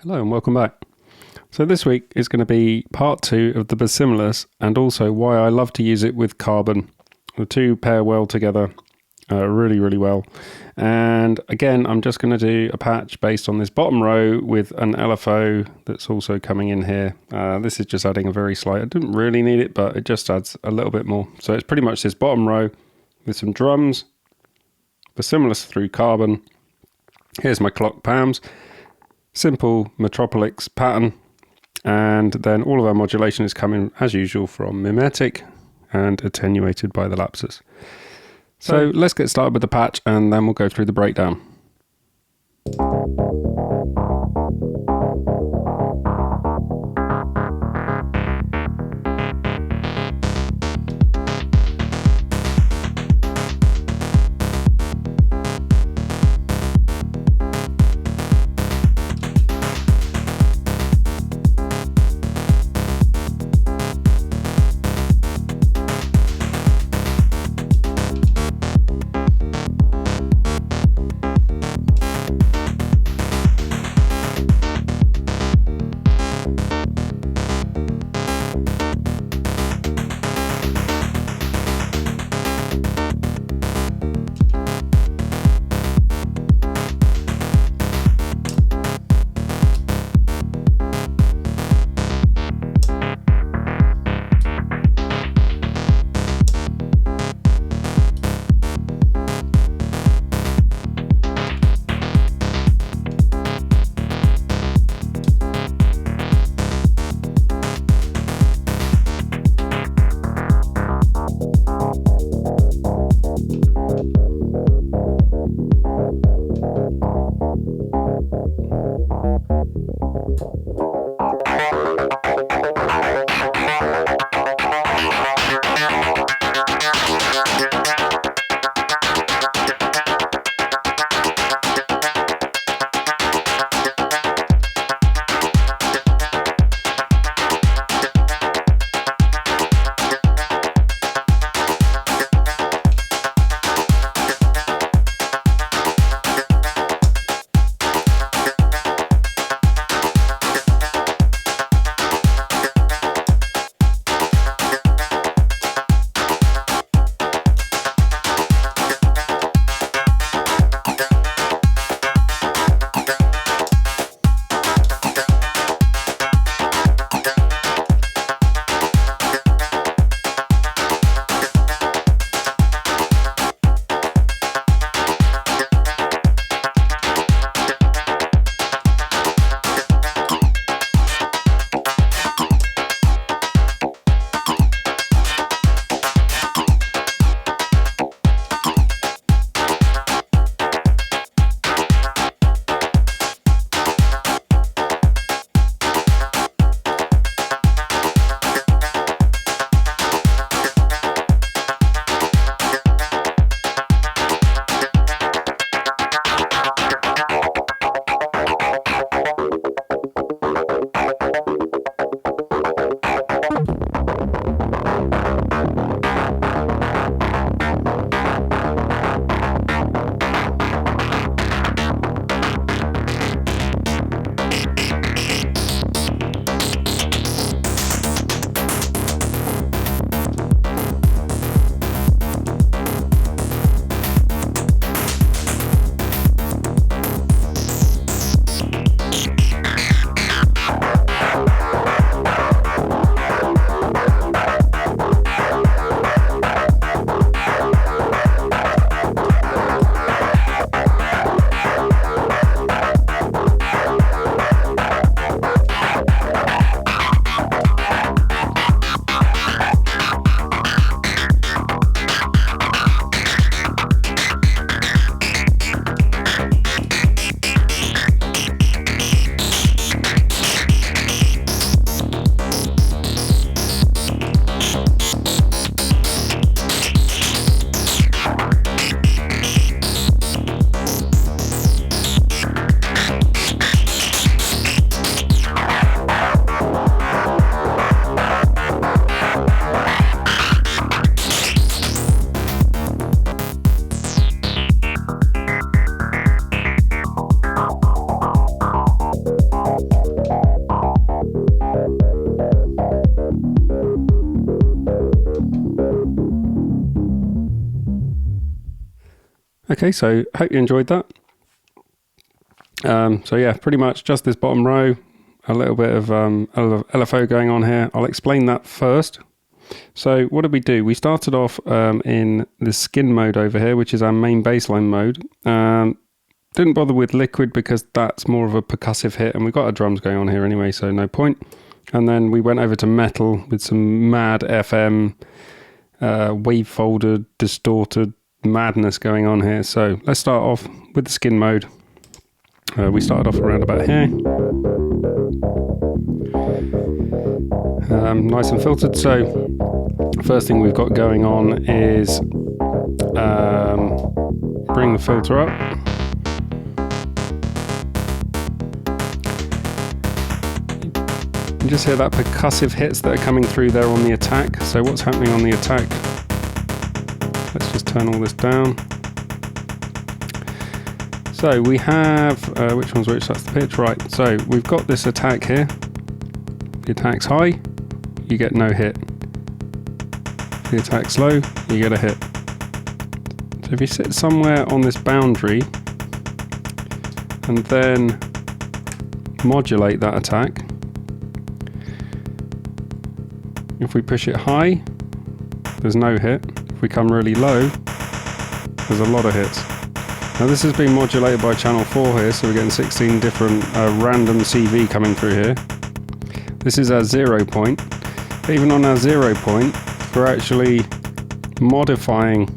Hello and welcome back. So this week is going to be part 2 of the bisimilars and also why I love to use it with carbon. The two pair well together really well. And again, I'm just going to do a patch based on this bottom row with an LFO that's also coming in here. This is just adding a very slight, I didn't really need it, but it just adds a little bit more. So it's pretty much this bottom row with some drums, bisimilars through carbon. Here's my clock PAMs. Simple Metropolix pattern, and then all of our modulation is coming as usual from mimetic and attenuated by the lapses. So let's get started with the patch and then we'll go through the breakdown. Okay, so hope you enjoyed that. So yeah, pretty much just this bottom row, a little bit of LFO going on here. I'll explain that first. So what did we do? We started off in the skin mode over here, which is our main baseline mode. Didn't bother with liquid because that's more of a percussive hit, and we've got our drums going on here anyway, so no point. And then we went over to metal with some mad FM, wave folded, distorted madness going on here. So let's start off with the skin mode. We started off around about here. Nice and filtered. So first thing we've got going on is bring the filter up. You just hear that percussive hits that are coming through there on the attack. So what's happening on the attack? Let's just turn all this down. So we have, which one's which? That's the pitch, right. So we've got this attack here. The attack's high, you get no hit. The attack's low, you get a hit. So if you sit somewhere on this boundary and then modulate that attack, if we push it high, there's no hit. If we come really low, there's a lot of hits. Now this has been modulated by channel 4 here, so we're getting 16 different random CV coming through here. This is our 0 point. But even on our 0 point, we're actually modifying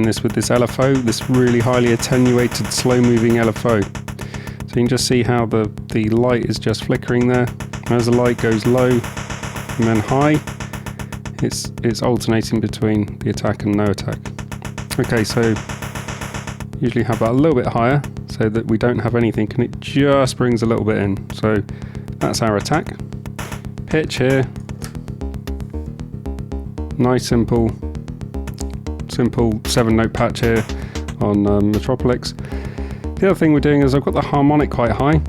this with this LFO, this really highly attenuated, slow-moving LFO. So you can just see how the light is just flickering there. As the light goes low and then high, it's alternating between the attack and no attack. Okay, so usually have that a little bit higher so that we don't have anything, and it just brings a little bit in. So that's our attack. Pitch here. Nice simple 7-note patch here on Metropolix. The other thing we're doing is I've got the harmonic quite high.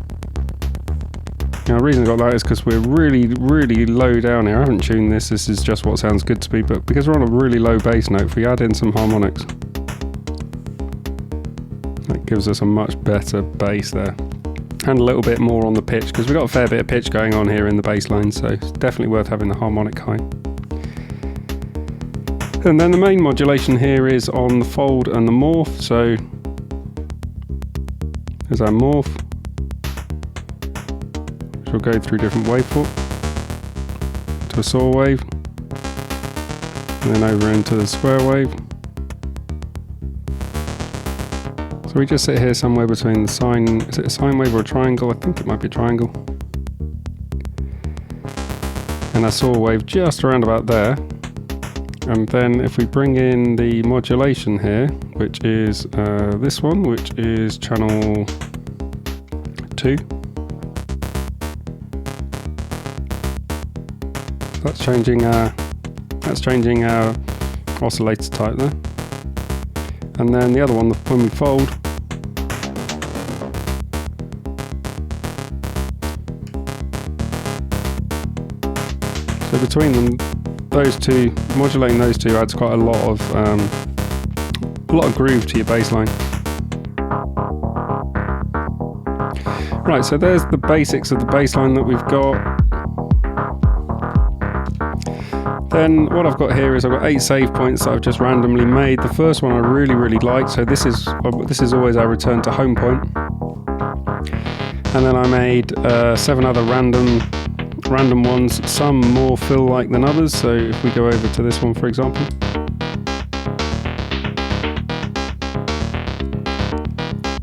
Now the reason I got that is because we're really, really low down here. I haven't tuned this is just what sounds good to me, but because we're on a really low bass note, if we add in some harmonics, that gives us a much better bass there. And a little bit more on the pitch, because we've got a fair bit of pitch going on here in the bass line, so it's definitely worth having the harmonic high. And then the main modulation here is on the fold and the morph. So there's our morph, which will go through different waveform to a saw wave, and then over into the square wave. So we just sit here somewhere between the sine, is it a sine wave or a triangle? I think it might be a triangle. And a saw wave just around about there. And then if we bring in the modulation here, which is this one, which is channel 2. That's changing our oscillator type there. And then the other one, when we fold, so between them, those two, modulating those two adds quite a lot of groove to your bass line. Right, so there's the basics of the bass line that we've got. Then what I've got here is I've got 8 save points that I've just randomly made. The first one I really, really like, so this is always our return to home point. And then I made 7 other random ones, some more fill-like than others. So if we go over to this one, for example,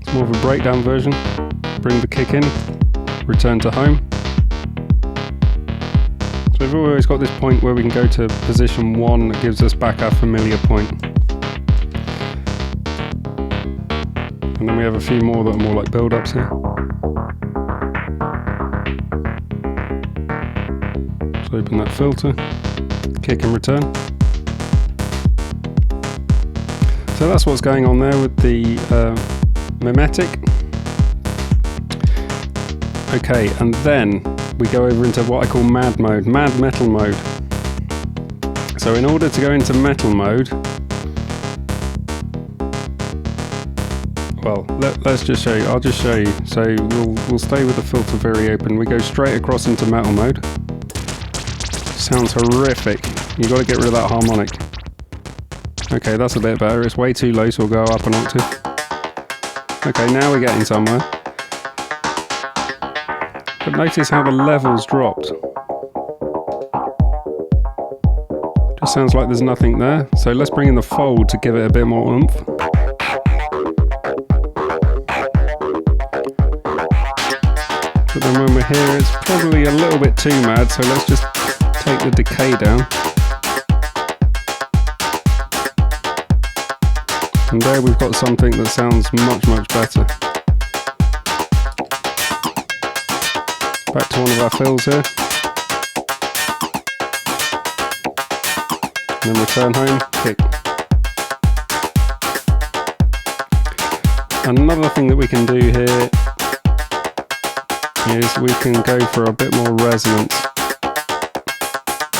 it's more of a breakdown version. Bring the kick in, return to home. So we've always got this point where we can go to position 1 that gives us back our familiar point. And then we have a few more that are more like build-ups here. So open that filter, kick and return. So that's what's going on there with the mimetic. Okay, and then we go over into what I call mad mode, mad metal mode. So in order to go into metal mode, well, let's just show you. I'll just show you. So we'll stay with the filter very open. We go straight across into metal mode. Sounds horrific. You got to get rid of that harmonic. Okay, that's a bit better. It's way too low, so we'll go up an octave. Okay, now we're getting somewhere. But notice how the levels dropped. Just sounds like there's nothing there. So let's bring in the fold to give it a bit more oomph. But then when we're here, it's probably a little bit too mad, so let's just take the decay down. And there we've got something that sounds much, much better. Back to one of our fills here. And then return home, kick. Another thing that we can do here is we can go for a bit more resonance.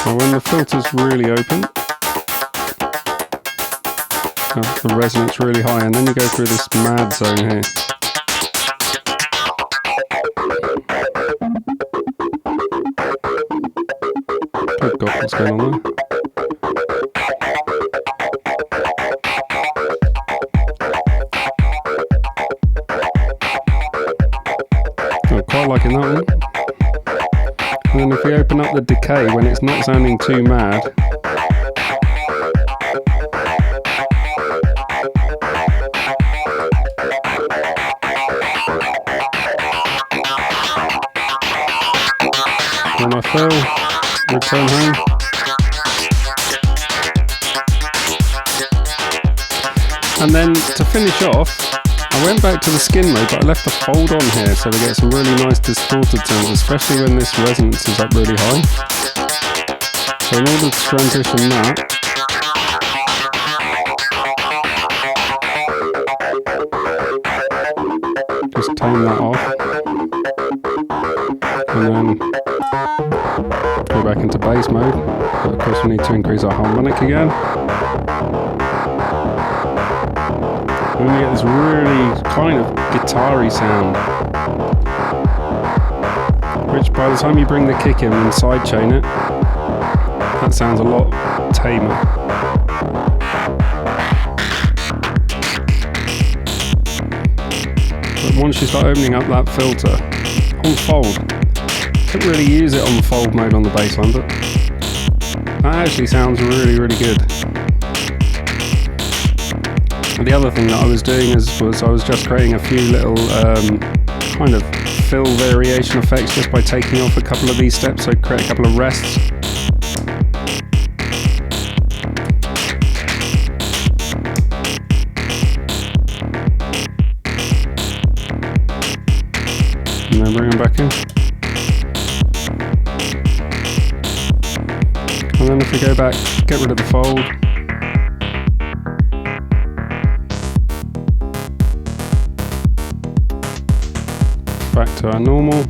Now when the filter's really open, have the resonance really high, and then you go through this mad zone here. Good God, what's going on there? I'm quite liking that one. And then if we open up the decay when it's not sounding too mad, when I fill, return home. And then to finish off, I went back to the skin mode, but I left the fold on here so we get some really nice distorted sounds, especially when this resonance is up really high. So in order to transition that, just tone that off. And then go back into bass mode. But of course we need to increase our harmonic again. And then we get this really kind of guitar-y sound, which by the time you bring the kick in and sidechain it, that sounds a lot tamer. But once you start opening up that filter, on fold, couldn't really use it on the fold mode on the bass line, but that actually sounds really, really good. And the other thing that I was doing was I was just creating a few little kind of fill variation effects just by taking off a couple of these steps, so create a couple of rests. And then bring them back in. And then if we go back, get rid of the fold. Back to our normal.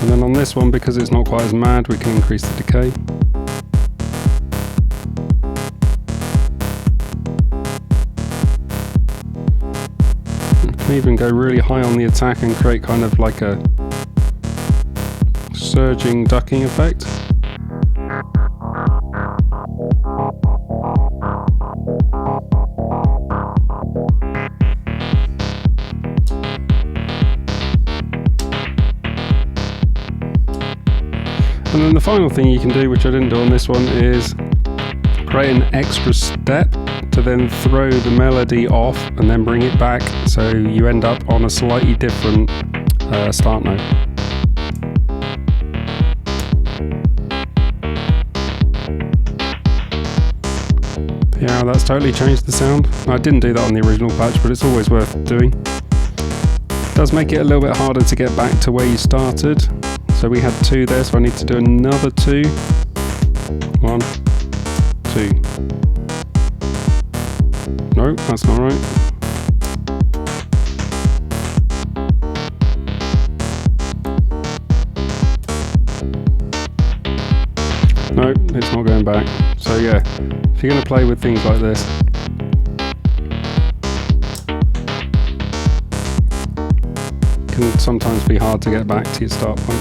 And then on this one, because it's not quite as mad, we can increase the decay. We can even go really high on the attack and create kind of like a surging ducking effect. And then the final thing you can do, which I didn't do on this one, is create an extra step to then throw the melody off and then bring it back, so you end up on a slightly different start note. Yeah, that's totally changed the sound. I didn't do that on the original patch, but it's always worth doing. It does make it a little bit harder to get back to where you started. So we had 2 there, so I need to do another 2. 1, 2. No, that's not right. No, it's not going back. So yeah, if you're going to play with things like this, it can sometimes be hard to get back to your start point.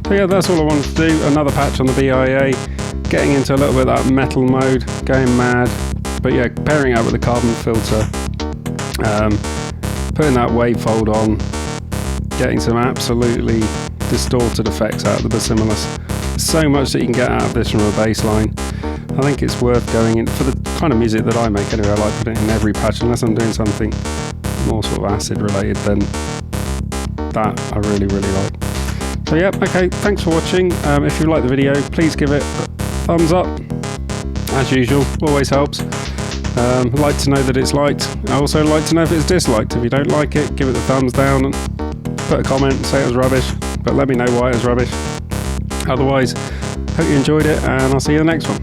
So yeah, that's all I wanted to do. Another patch on the BIA, getting into a little bit of that metal mode, going mad. But yeah, pairing out with the carbon filter, putting that wavefold on, getting some absolutely distorted effects out of the Bassimilus. So much that you can get out of this from a bass line. I think it's worth going in for the kind of music that I make anyway. I like putting it in every patch unless I'm doing something more sort of acid related, then that I really like. So yeah, okay, thanks for watching. If you like the video, please give it a thumbs up. As usual, always helps. Like to know that it's liked. I also like to know if it's disliked. If you don't like it, give it the thumbs down and put a comment, say it was rubbish, but let me know why it was rubbish. Otherwise, hope you enjoyed it, and I'll see you in the next one.